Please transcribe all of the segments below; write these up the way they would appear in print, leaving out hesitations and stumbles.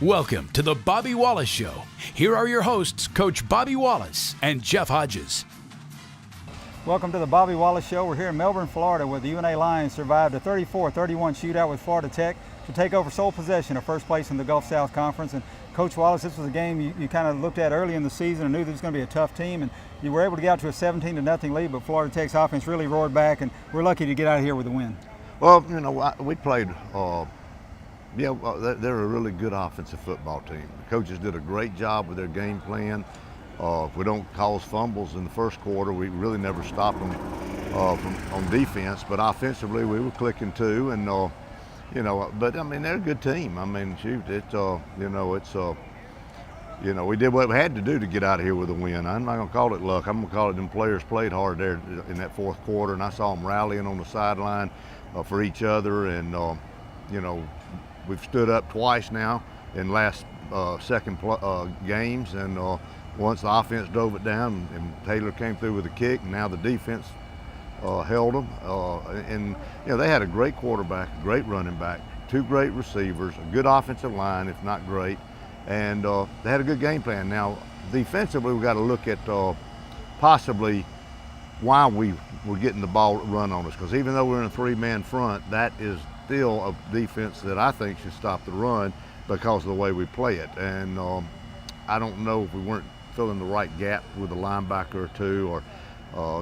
Welcome to the Bobby Wallace Show. Here are your hosts, Coach Bobby Wallace and Jeff Hodges. Welcome to the Bobby Wallace Show. We're here in Melbourne, Florida, where the UNA Lions survived a 34-31 shootout with Florida Tech to take over sole possession of first place in the Gulf South Conference. And Coach Wallace, this was a game you kind of looked at early in the season and knew this was going to be a tough team, and you were able to get out to a 17-0 lead, but Florida Tech's offense really roared back, and we're lucky to get out of here with a win. Well, you know, we played, they're a really good offensive football team. The coaches did a great job with their game plan. If we don't cause fumbles in the first quarter, we really never stopped them on defense, but offensively we were clicking too, and but I mean, they're a good team. I mean, shoot, we did what we had to do to get out of here with a win. I'm not gonna call it luck. I'm gonna call it them players played hard there in that fourth quarter, and I saw them rallying on the sideline for each other, and we've stood up twice now in last second games, and once the offense drove it down and Taylor came through with a kick, and now the defense held them. They had a great quarterback, a great running back, two great receivers, a good offensive line, if not great, and they had a good game plan. Now, defensively, we've got to look at possibly why we were getting the ball run on us, because even though we're in a three-man front, that is still a defense that I think should stop the run because of the way we play it. And I don't know if we weren't filling the right gap with a linebacker or two, or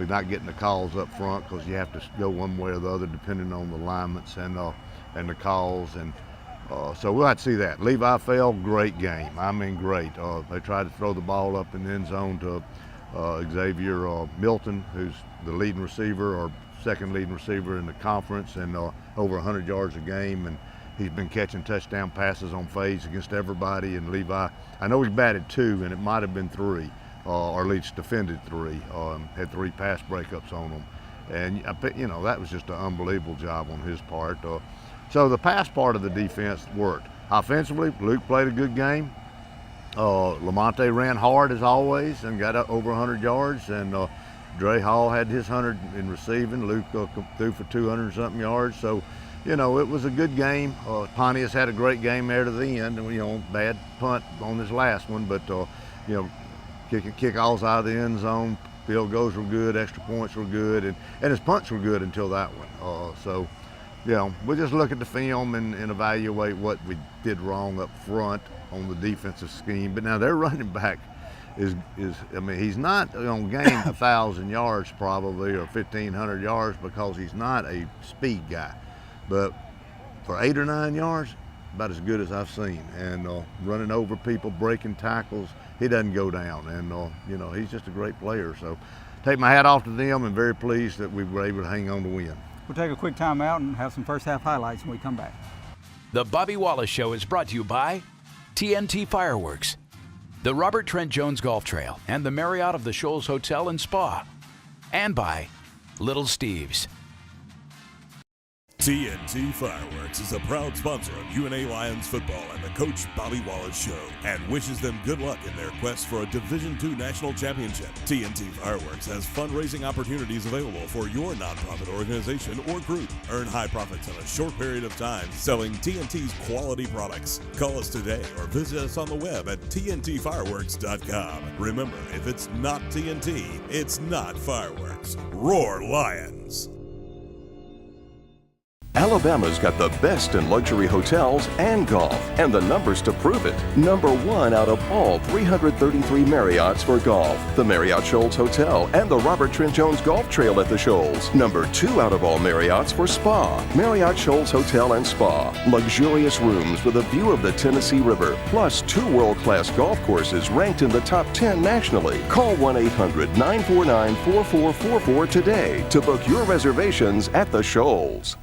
not getting the calls up front, because you have to go one way or the other depending on the alignments and the calls. And so we'll have to see that. Levi fell, great game. I mean, great. They tried to throw the ball up in the end zone to Xavier Milton, who's the leading receiver or second leading receiver in the conference, and over 100 yards a game, and he's been catching touchdown passes on fades against everybody. And Levi, I know he batted 2, and it might have been 3, or at least defended 3, had 3 pass breakups on him, and that was just an unbelievable job on his part. So the pass part of the defense worked. Offensively, Luke played a good game. Lamonte ran hard as always and got over 100 yards, and Dre Hall had his 100 in receiving. Luke threw for 200-something yards. So, it was a good game. Pontius had a great game there to the end, and bad punt on his last one, but kickoffs out of the end zone, field goals were good, extra points were good, and his punts were good until that one. We'll just look at the film and evaluate what we did wrong up front on the defensive scheme. But now their running back he's not going to gain 1,000 yards probably, or 1,500 yards, because he's not a speed guy. But for 8 or 9 yards, about as good as I've seen. And running over people, breaking tackles, he doesn't go down. And he's just a great player. So take my hat off to them, and very pleased that we were able to hang on to win. We'll take a quick time out and have some first half highlights when we come back. The Bobby Wallace Show is brought to you by TNT Fireworks, the Robert Trent Jones Golf Trail, and the Marriott of the Shoals Hotel and Spa, and by Little Steve's. TNT Fireworks is a proud sponsor of UNA Lions football and the Coach Bobby Wallace Show, and wishes them good luck in their quest for a Division II national championship. TNT Fireworks has fundraising opportunities available for your nonprofit organization or group. Earn high profits in a short period of time selling TNT's quality products. Call us today or visit us on the web at tntfireworks.com. Remember, if it's not TNT, it's not fireworks. Roar Lions! Alabama's got the best in luxury hotels and golf, and the numbers to prove it. Number 1 out of all 333 Marriotts for golf, the Marriott Shoals Hotel and the Robert Trent Jones Golf Trail at the Shoals. Number 2 out of all Marriotts for spa, Marriott Shoals Hotel and Spa. Luxurious rooms with a view of the Tennessee River, plus 2 world-class golf courses ranked in the top 10 nationally. Call 1-800-949-4444 today to book your reservations at the Shoals.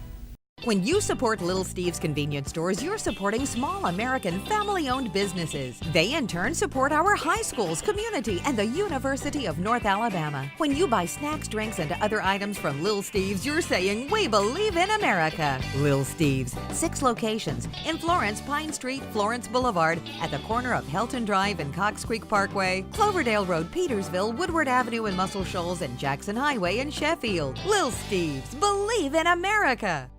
When you support Little Steve's convenience stores, you're supporting small American family-owned businesses. They in turn support our high schools, community, and the University of North Alabama. When you buy snacks, drinks, and other items from Little Steve's, you're saying, we believe in America. Little Steve's, 6 locations in Florence, Pine Street, Florence Boulevard, at the corner of Helton Drive and Cox Creek Parkway, Cloverdale Road, Petersville, Woodward Avenue in Muscle Shoals, and Jackson Highway in Sheffield. Little Steve's, believe in America.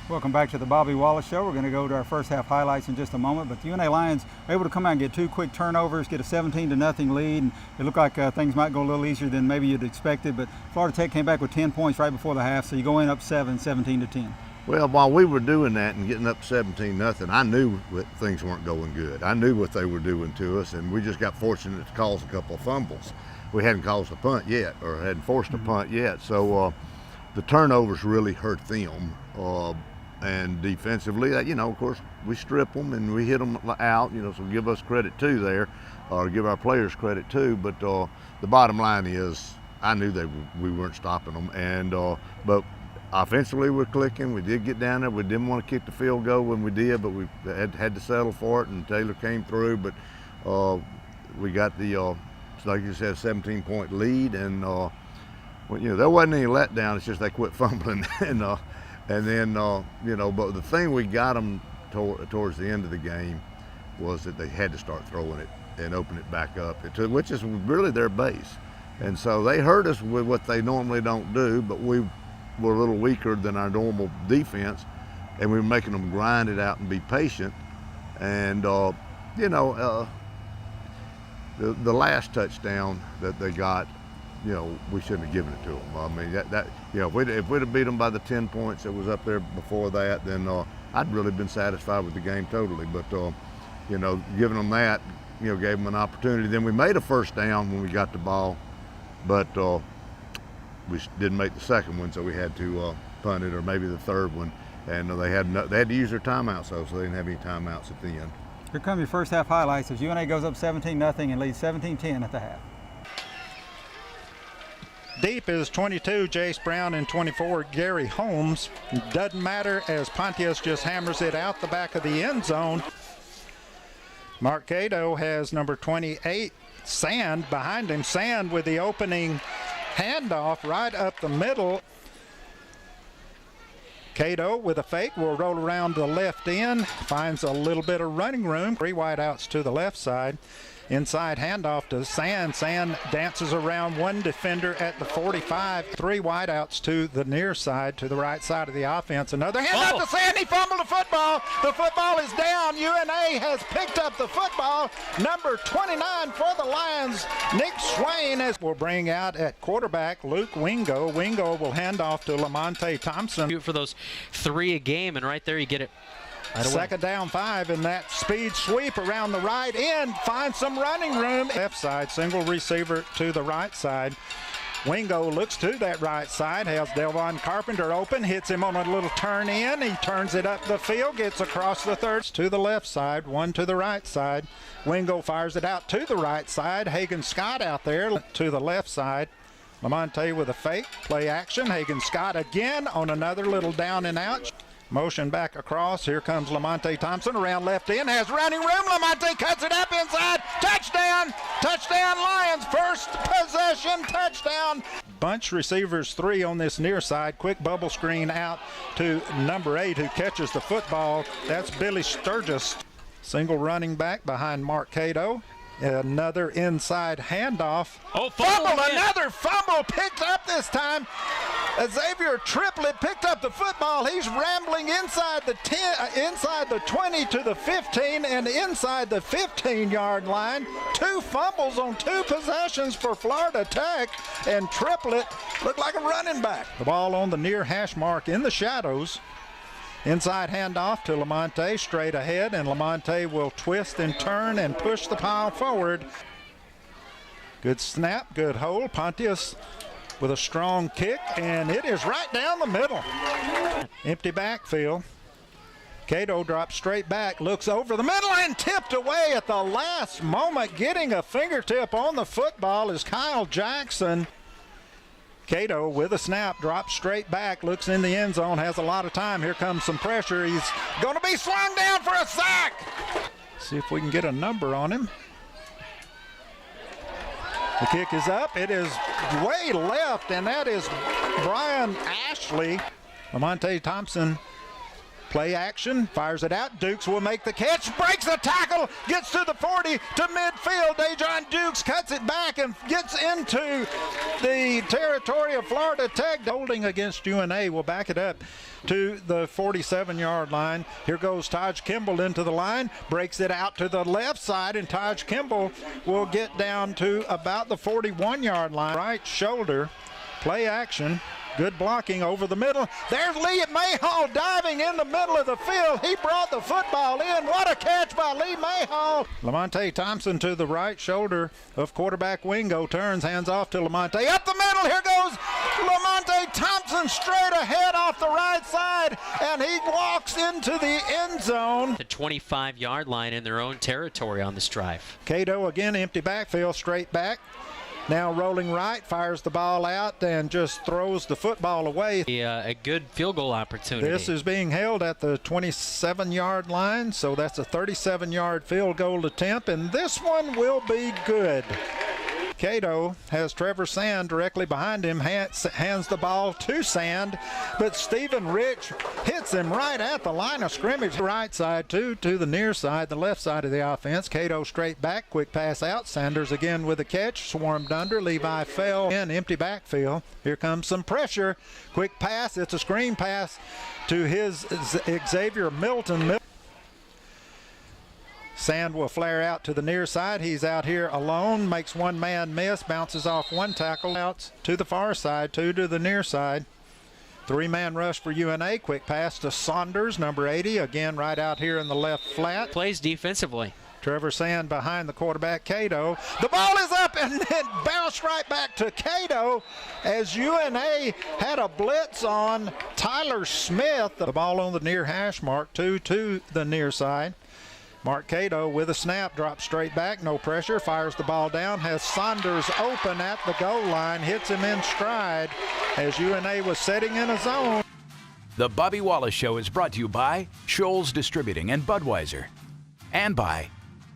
Welcome back to the Bobby Wallace Show. We're going to go to our first half highlights in just a moment, but the UNA Lions were able to come out and get 2 quick turnovers, get a 17-0 lead, and it looked like things might go a little easier than maybe you'd expected, but Florida Tech came back with 10 points right before the half, so you go in up 17-10. Well, while we were doing that and getting up 17-0, I knew that things weren't going good. I knew what they were doing to us, and we just got fortunate to cause a couple of fumbles. We hadn't caused a punt yet, or hadn't forced a punt yet, so the turnovers really hurt them. And defensively, of course, we strip them and we hit them out, so give us credit too there, or give our players credit too. But the bottom line is, I knew we weren't stopping them. And but offensively, we're clicking. We did get down there. We didn't want to kick the field goal when we did, but we had to settle for it. And Taylor came through. But we got the, like you said, 17-point lead, and there wasn't any letdown. It's just they quit fumbling and then, but the thing we got them towards the end of the game was that they had to start throwing it and open it back up, which is really their base. And so they hurt us with what they normally don't do, but we were a little weaker than our normal defense, and we were making them grind it out and be patient. And, the last touchdown that they got, we shouldn't have given it to them. I mean, if we'd have beat them by the 10 points that was up there before that, then I'd really been satisfied with the game totally. But, giving them that, gave them an opportunity. Then we made a first down when we got the ball, but we didn't make the second one, so we had to punt it, or maybe the third one. And they had to use their timeouts, so they didn't have any timeouts at the end. Here come your first half highlights as UNA goes up 17-0 and leads 17-10 at the half. Deep is 22, Jace Brown, and 24, Gary Holmes. Doesn't matter as Pontius just hammers it out the back of the end zone. Mark Cato has number 28, Sand, behind him. Sand with the opening handoff right up the middle. Cato with a fake will roll around the left end, finds a little bit of running room. 3 wideouts to the left side. Inside handoff to Sand. Sand dances around one defender at the 45. 3 wideouts to the near side, to the right side of the offense. Another handoff to Sand. He fumbled the football. The football is down. UNA has picked up the football. Number 29 for the Lions, Nick Swain, will bring out at quarterback Luke Wingo. Wingo will hand off to Lamonte Thompson. For those 3 a game, and right there you get it. Second down 5, and that speed sweep around the right end finds some running room. Left side, single receiver to the right side. Wingo looks to that right side, has Delvon Carpenter open, hits him on a little turn in. He turns it up the field, gets across the 3rd to the left side, 1 to the right side. Wingo fires it out to the right side. Hagan Scott out there to the left side. Lamonte with a fake, play action. Hagan Scott again on another little down and out. Motion back across. Here comes Lamonte Thompson around left end. Has running room. Lamonte cuts it up inside. Touchdown. Touchdown Lions. First possession. Touchdown. Bunch receivers 3 on this near side. Quick bubble screen out to number 8 who catches the football. That's Billy Sturgis. Single running back behind Mark Cato. Another inside handoff. Fumble! Another fumble picked up this time. Xavier Triplett picked up the football. He's rambling inside the 10, inside the 20 to the 15, and inside the 15-yard line. 2 fumbles on 2 possessions for Florida Tech, and Triplett looked like a running back. The ball on the near hash mark in the shadows. Inside handoff to Lamonte, straight ahead, and Lamonte will twist and turn and push the pile forward. Good snap, good hold. Pontius with a strong kick, and it is right down the middle. Empty backfield. Cato drops straight back, looks over the middle, and tipped away at the last moment. Getting a fingertip on the football is Kyle Jackson. Cato with a snap, drops straight back, looks in the end zone, has a lot of time. Here comes some pressure. He's going to be slung down for a sack. See if we can get a number on him. The kick is up. It is way left, and that is Brian Ashley. Lamonte Thompson Play action, fires it out. Dukes will make the catch, breaks the tackle, gets to the 40 to midfield. Dejon Dukes cuts it back and gets into the territory of Florida Tech. Holding against UNA will back it up to the 47-yard line. Here goes Taj Kimball into the line, breaks it out to the left side, and Taj Kimball will get down to about the 41-yard line. Right shoulder, play action. Good blocking over the middle. There's Lee Mayhall diving in the middle of the field. He brought the football in. What a catch by Lee Mayhall. Lamonte Thompson to the right shoulder of quarterback Wingo. Turns, hands off to Lamonte. Up the middle, here goes Lamonte Thompson straight ahead off the right side, and he walks into the end zone. The 25-yard line in their own territory on this drive. Cato again, empty backfield, straight back. Now rolling right, fires the ball out and just throws the football away. A good field goal opportunity. This is being held at the 27-yard line, so that's a 37-yard field goal attempt, and this one will be good. Cato has Trevor Sand directly behind him, hands the ball to Sand, but Stephen Rich hits him right at the line of scrimmage. Right side to the near side, the left side of the offense. Cato straight back, quick pass out. Sanders again with a catch, swarmed under. Levi fell in, empty backfield. Here comes some pressure. Quick pass, it's a screen pass to his Xavier Milton. Sand will flare out to the near side. He's out here alone, makes one man miss, bounces off one tackle, out to the far side, two to the near side. Three-man rush for UNA. Quick pass to Saunders, number 80, again right out here in the left flat. Plays defensively. Trevor Sand behind the quarterback, Cato. The ball is up and it bounced right back to Cato as UNA had a blitz on Tyler Smith. The ball on the near hash mark, two to the near side. Mark Cato with a snap, drops straight back, no pressure, fires the ball down, has Saunders open at the goal line, hits him in stride as UNA was setting in a zone. The Bobby Wallace Show is brought to you by Scholl's Distributing and Budweiser, and by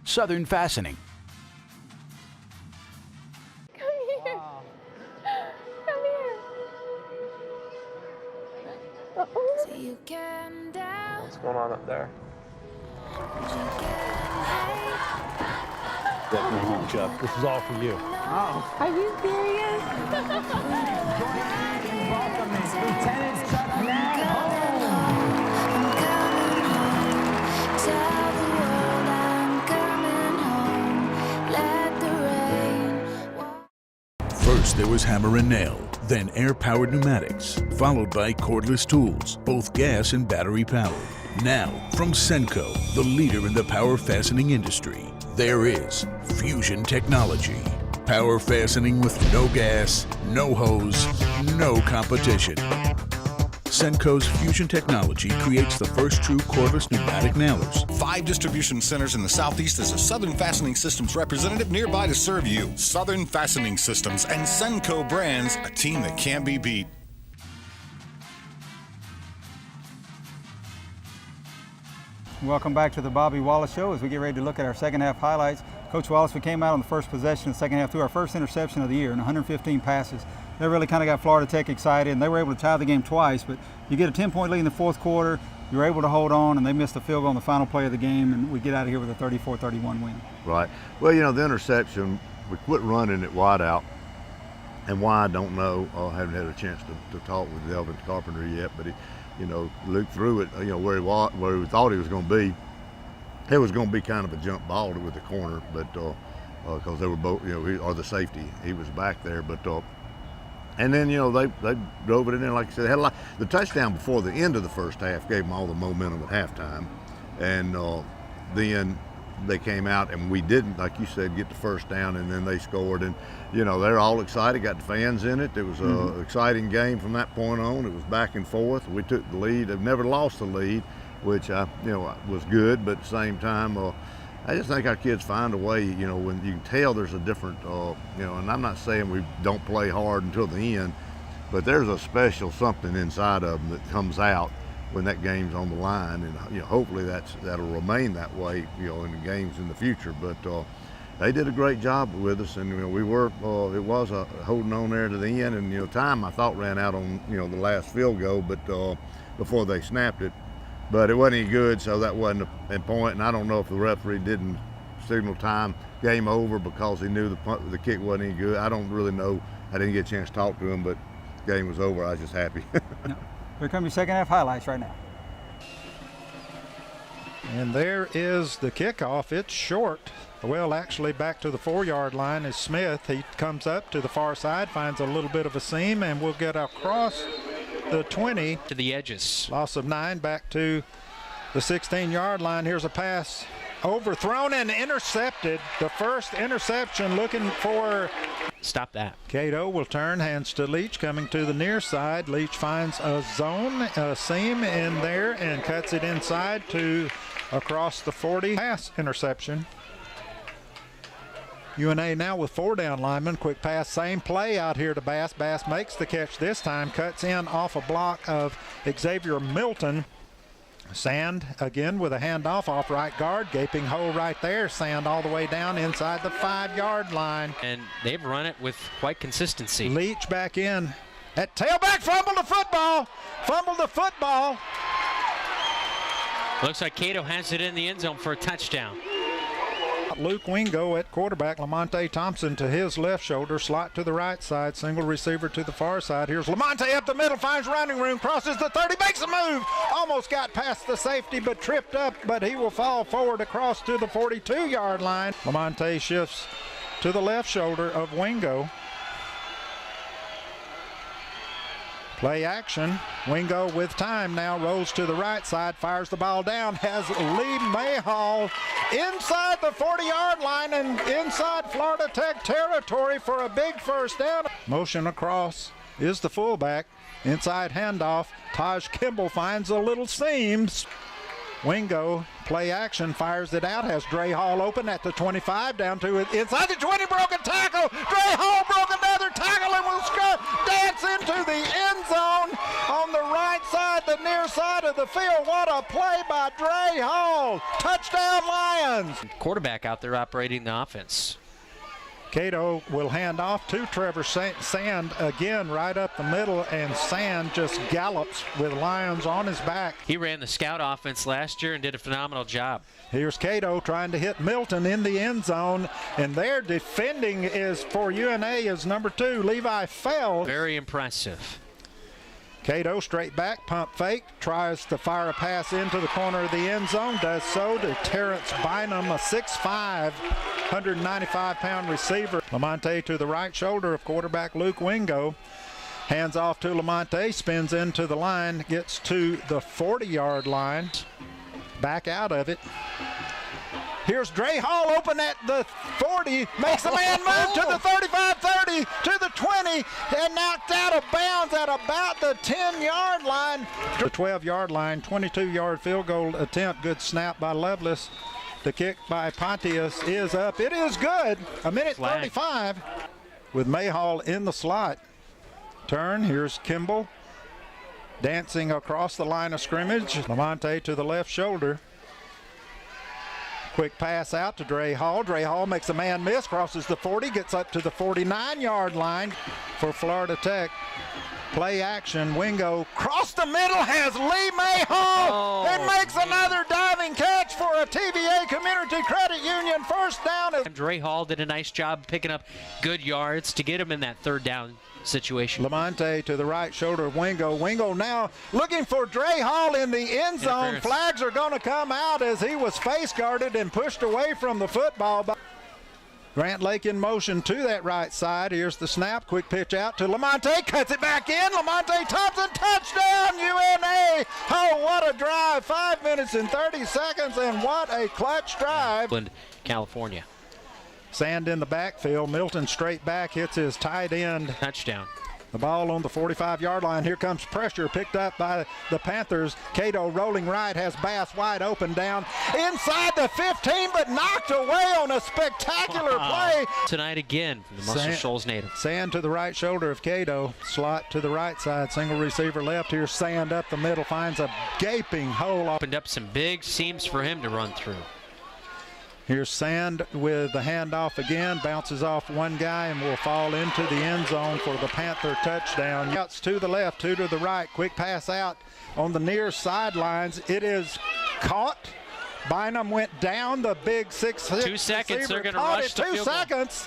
Southern Fastening. Come here. Wow. Come here. So you came down. What's going on up there? Chuck, this is all for you. Oh. Are you serious? Lieutenant Chuck First there was hammer and nail, then air-powered pneumatics, followed by cordless tools, both gas and battery powered. Now, from Senco, the leader in the power fastening industry, there is Fusion Technology. Power fastening with no gas, no hose, no competition. Senco's Fusion Technology creates the first true cordless pneumatic nailers. 5 distribution centers in the Southeast as a Southern Fastening Systems representative nearby to serve you. Southern Fastening Systems and Senco brands, a team that can't be beat. Welcome back to the Bobby Wallace Show as we get ready to look at our second half highlights. Coach Wallace, we came out on the first possession of the second half, threw our first interception of the year and 115 passes. That really kind of got Florida Tech excited, and they were able to tie the game twice, but you get a 10-point lead in the fourth quarter, you're able to hold on, and they missed the field goal on the final play of the game, and we get out of here with a 34-31 win. Right. Well, you know, the interception, we quit running it wide out, and why, I don't know. I haven't had a chance to talk with Delvin Carpenter yet, but Luke threw it, where he thought he was going to be. It was going to be kind of a jump ball with the corner, but because they were both, or the safety, he was back there. But and then they drove it in there, like I said. They had the touchdown before the end of the first half gave them all the momentum at halftime, and then they came out and we didn't, like you said, get the first down, and then they scored, and they're all excited, got the fans in it. It was an exciting game from that point on. It was back and forth. We took the lead. They've never lost the lead, which was good, but at the same time, I just think our kids find a way, when you can tell there's a different, and I'm not saying we don't play hard until the end, but there's a special something inside of them that comes out when that game's on the line, and hopefully that'll remain that way, in the games in the future. But they did a great job with us, and we were it was holding on there to the end, and time I thought ran out on the last field goal, but before they snapped it. but it wasn't any good, so that wasn't a point. And I don't know if the referee didn't signal time, game over, because he knew the kick wasn't any good. I don't really know. I didn't get a chance to talk to him, but the game was over. I was just happy. Here come your second half highlights right now. And there is the kickoff. It's short. Well, actually back to the 4-yard line is Smith. He comes up to the far side, finds a little bit of a seam, and we'll get across the 20. To the edges. Loss of 9 back to the 16-yard line. Here's a pass overthrown and intercepted. The first interception looking for... Stop that. Cato will turn, hands to Leach, coming to the near side. Leach finds a zone, a seam in there, and cuts it inside to across the 40. Pass interception. UNA now with 4 down linemen. Quick pass, same play out here to Bass. Bass makes the catch this time, cuts in off a block of Xavier Milton. Sand again with a handoff off right guard. Gaping hole right there. Sand all the way down inside the 5-yard line. And they've run it with quite consistency. Leach back in. At tailback, fumble the football. Fumble the football. Looks like Cato has it in the end zone for a touchdown. Luke Wingo at quarterback. Lamonte Thompson to his left shoulder. Slot to the right side. Single receiver to the far side. Here's Lamonte up the middle. Finds running room. Crosses the 30. Makes a move. Almost got past the safety but tripped up. But he will fall forward across to the 42-yard line. Lamonte shifts to the left shoulder of Wingo. Play action. Wingo with time now rolls to the right side, fires the ball down, has Lee Mayhall inside the 40-yard line and inside Florida Tech territory for a big first down. Motion across is the fullback. Inside handoff. Taj Kimball finds a little seam. Wingo, play action, fires it out, has Dre Hall open at the 25, down to it inside the 20, broken tackle. Dre Hall broke another tackle and will dance into the end zone on the right side, the near side of the field. What a play by Dre Hall. Touchdown Lions. Quarterback out there operating the offense. Cato will hand off to Trevor Sand again right up the middle, and Sand just gallops with Lions on his back. He ran the scout offense last year and did a phenomenal job. Here's Cato trying to hit Milton in the end zone, and their defending is for UNA is number 2, Levi Fell. Very impressive. Cato straight back, pump fake, tries to fire a pass into the corner of the end zone, does so to Terrence Bynum, a 6'5", 195-pound receiver. Lamonte to the right shoulder of quarterback Luke Wingo. Hands off to Lamonte, spins into the line, gets to the 40-yard line, back out of it. Here's Dre Hall open at the 40, makes a man move to the 35-30, to the 20, and knocked out of bounds at about the 10-yard line. The 12-yard line, 22-yard field goal attempt. Good snap by Lovelace. The kick by Pontius is up. It is good. A minute 35 with Mayhall in the slot. Turn, here's Kimball dancing across the line of scrimmage. Lamonte to the left shoulder. Quick pass out to Dre Hall. Dre Hall makes a man miss, crosses the 40, gets up to the 49-yard line for Florida Tech. Play action, Wingo cross the middle, has Lee Mayhall and makes another diving catch for a TVA Community Credit Union first down. Dre Hall did a nice job picking up good yards to get him in that third down situation. Lamonte to the right shoulder of Wingo. Wingo now looking for Dre Hall in the end zone. Flags are going to come out as he was face guarded and pushed away from the football. Grant Lake in motion to that right side. Here's the snap. Quick pitch out to Lamonte. Cuts it back in. Lamonte Thompson, touchdown UNA. Oh, what a drive. 5 minutes and 30 seconds, and what a clutch drive. California. Sand in the backfield. Milton straight back, hits his tight end. Touchdown. The ball on the 45-yard line. Here comes pressure picked up by the Panthers. Cato rolling right, has Bass wide open down inside the 15, but knocked away on a spectacular play. Tonight again from the Muscle Shoals native. Sand to the right shoulder of Cato. Slot to the right side. Single receiver left. Here's Sand up the middle. Finds a gaping hole. Opened up some big seams for him to run through. Here's Sand with the handoff again, bounces off one guy and will fall into the end zone for the Panther touchdown. Outs to the left, two to the right, quick pass out on the near sidelines. It is caught. Bynum went down the big 6'6". 2 seconds, they're going to rush the field goal. 2 seconds.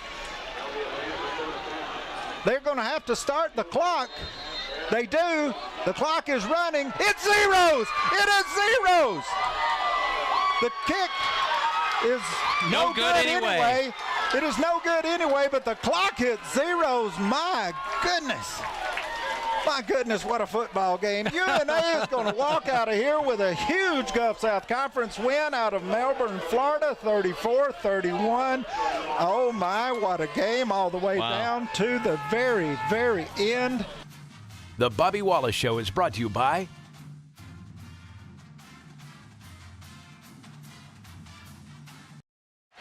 They're going to have to start the clock. They do. The clock is running. It's zeros. It is zeros. The kick is no good anyway. It is no good anyway, but the clock hits zeros. My goodness. My goodness, what a football game. UNA is going to walk out of here with a huge Gulf South Conference win out of Melbourne, Florida, 34-31. Oh, my, what a game all the way down to the very, very end. The Bobby Wallace Show is brought to you by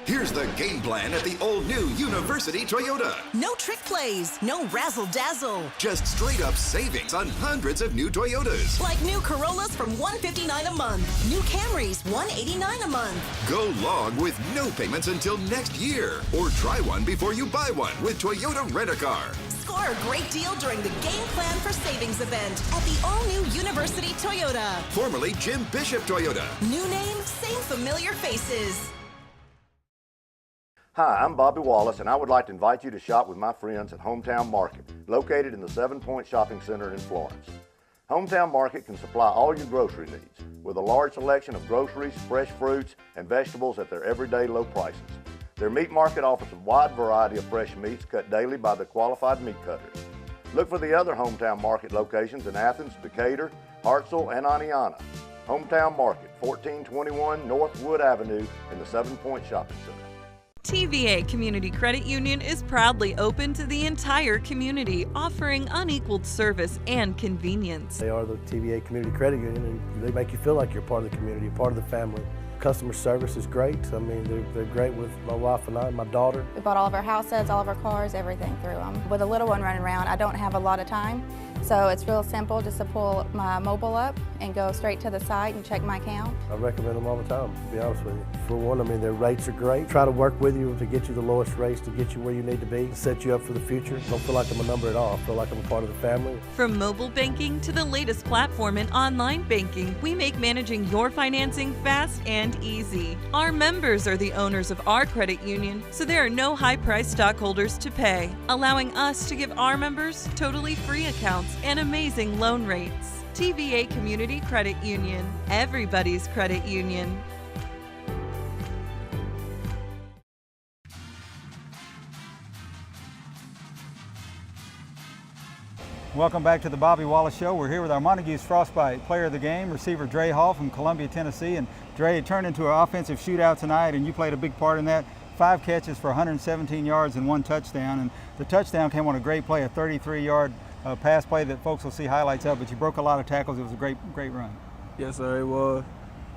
Here's the game plan at the all-new University Toyota. No trick plays, no razzle-dazzle. Just straight-up savings on hundreds of new Toyotas. Like new Corollas from $159 a month. New Camrys, $189 a month. Go long with no payments until next year. Or try one before you buy one with Toyota Rent-A-Car. Score a great deal during the Game Plan for Savings event at the all-new University Toyota. Formerly Jim Bishop Toyota. New name, same familiar faces. Hi, I'm Bobby Wallace, and I would like to invite you to shop with my friends at Hometown Market, located in the 7 Point Shopping Center in Florence. Hometown Market can supply all your grocery needs, with a large selection of groceries, fresh fruits, and vegetables at their everyday low prices. Their meat market offers a wide variety of fresh meats cut daily by the qualified meat cutters. Look for the other Hometown Market locations in Athens, Decatur, Hartselle, and Aniana. Hometown Market, 1421 North Wood Avenue in the 7 Point Shopping Center. TVA Community Credit Union is proudly open to the entire community, offering unequaled service and convenience. They are the TVA Community Credit Union, and they make you feel like you're part of the community, part of the family. Customer service is great. I mean, they're great with my wife and I, my daughter. We bought all of our houses, all of our cars, everything through them. With a little one running around, I don't have a lot of time, so it's real simple just to pull my mobile up and go straight to the site and check my account. I recommend them all the time, to be honest with you. For one, I mean, their rates are great. Try to work with you to get you the lowest rates, to get you where you need to be, set you up for the future. Don't feel like I'm a number at all. I feel like I'm a part of the family. From mobile banking to the latest platform in online banking, we make managing your financing fast and easy. Our members are the owners of our credit union, so there are no high-priced stockholders to pay, allowing us to give our members totally free accounts and amazing loan rates. TVA Community Credit Union, everybody's credit union. Welcome back to the Bobby Wallace Show. We're here with our Montague's Frostbite Player of the Game, receiver Dre Hall from Columbia, Tennessee. And Dre, it turned into an offensive shootout tonight, and you played a big part in that. 5 catches for 117 yards and 1 touchdown. And the touchdown came on a great play, a 33-yard pass play that folks will see highlights of, but you broke a lot of tackles. It was a great run. Yes, sir, it was.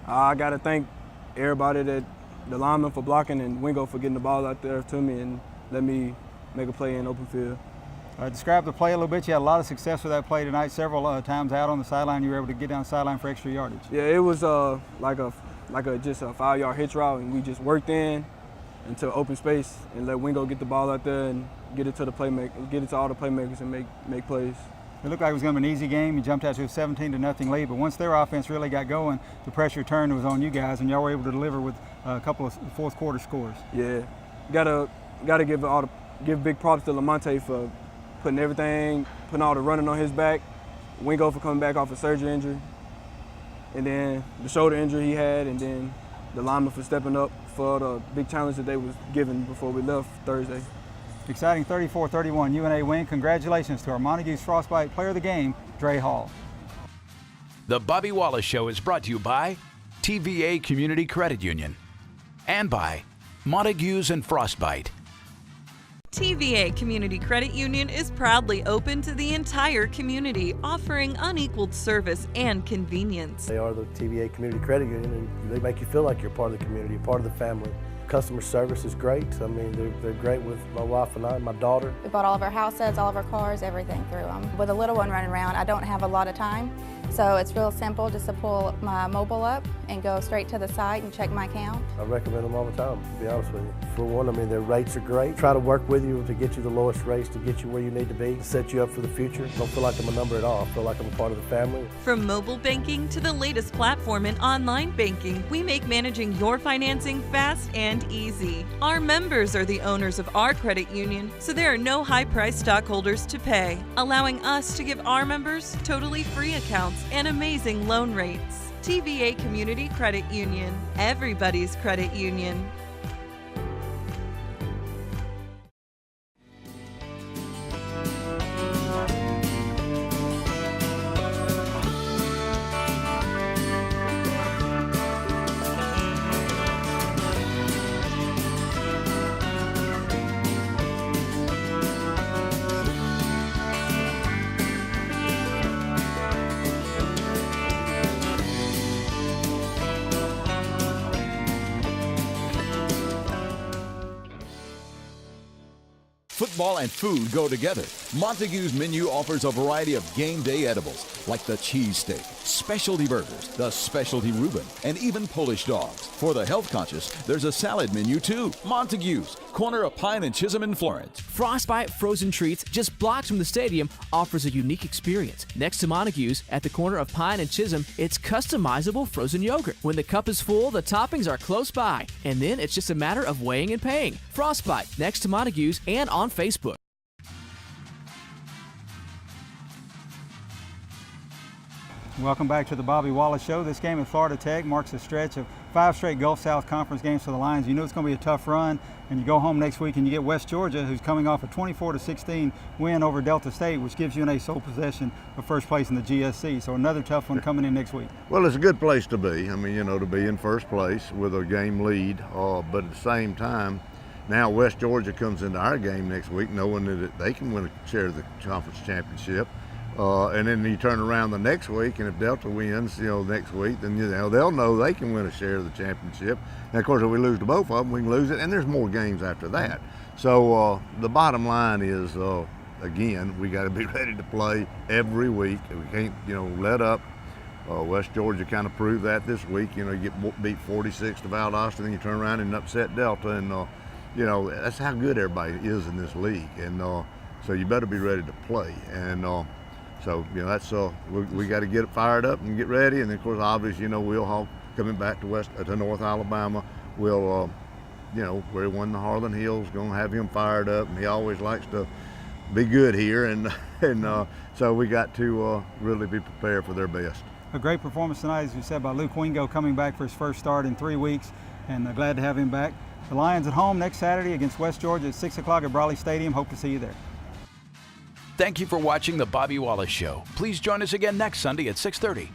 I got to thank everybody, that the lineman for blocking and Wingo for getting the ball out there to me and let me make a play in open field. Describe the play a little bit. You had a lot of success with that play tonight. Several times out on the sideline, you were able to get down the sideline for extra yardage. Yeah, it was like a just a 5-yard hitch route, and we just worked in into open space and let Wingo get the ball out there and get it to the playmaker, get it to all the playmakers and make plays. It looked like it was going to be an easy game. You jumped out to a 17-0 lead, but once their offense really got going, the pressure turned was on you guys, and y'all were able to deliver with a couple of fourth quarter scores. Yeah, gotta give big props to Lamonte for putting all the running on his back, Wingo for coming back off a surgery injury, and then the shoulder injury he had, and then the lineman for stepping up for the big challenge that they was given before we left Thursday. Exciting 34-31 UNA win. Congratulations to our Montague's Frostbite Player of the Game, Dre Hall. The Bobby Wallace Show is brought to you by TVA Community Credit Union and by Montague's and Frostbite. TVA Community Credit Union is proudly open to the entire community, offering unequaled service and convenience. They are the TVA Community Credit Union, and they make you feel like you're part of the community, part of the family. Customer service is great. I mean, they're great with my wife and I, my daughter. We bought all of our houses, all of our cars, everything through them. With a little one running around, I don't have a lot of time, So it's real simple, just to pull my mobile up and go straight to the site and check my account. I recommend them all the time, to be honest with you. For one, I mean, their rates are great. Try to work with you to get you the lowest rates, to get you where you need to be, set you up for the future. Don't feel like I'm a number at all. I feel like I'm a part of the family. From mobile banking to the latest platform in online banking, we make managing your financing fast and easy. Our members are the owners of our credit union, so there are no high-priced stockholders to pay, allowing us to give our members totally free accounts and amazing loan rates. TVA Community Credit Union, everybody's credit union. Football and food go together. Montague's menu offers a variety of game day edibles like the cheesesteak, specialty burgers, the specialty Reuben, and even Polish dogs. For the health conscious, there's a salad menu too. Montague's, corner of Pine and Chisholm in Florence. Frostbite Frozen Treats, just blocks from the stadium, offers a unique experience. Next to Montague's, at the corner of Pine and Chisholm, it's customizable frozen yogurt. When the cup is full, the toppings are close by, and then it's just a matter of weighing and paying. Frostbite, next to Montague's and on Facebook. Welcome back to the Bobby Wallace Show. This game at Florida Tech marks a stretch of 5 straight Gulf South Conference games for the Lions. You know it's going to be a tough run, and you go home next week and you get West Georgia, who's coming off a 24-16 win over Delta State, which gives UNA sole possession of first place in the GSC. So another tough one coming in next week. Well, it's a good place to be. I mean, you know, to be in first place with a game lead, but at the same time, now West Georgia comes into our game next week knowing that they can win a share of the conference championship. And then you turn around the next week, and if Delta wins, you know, next week, then you know they'll know they can win a share of the championship. And of course, if we lose to both of them, we can lose it, and there's more games after that. So the bottom line is, again, we got to be ready to play every week. We can't, you know, let up. West Georgia kind of proved that this week. You know, you get beat 46 to Valdosta, then you turn around and upset Delta, and you know that's how good everybody is in this league. And so you better be ready to play. And so, you know, that's we got to get it fired up and get ready. And of course, obviously, you know, Will Hall coming back to North Alabama. Will, you know, where he won the Harlan Hills, going to have him fired up, and he always likes to be good here. And so we got to really be prepared for their best. A great performance tonight, as you said, by Luke Wingo, coming back for his first start in 3 weeks, and glad to have him back. The Lions at home next Saturday against West Georgia at 6 o'clock at Brawley Stadium. Hope to see you there. Thank you for watching The Bobby Wallace Show. Please join us again next Sunday at 6:30.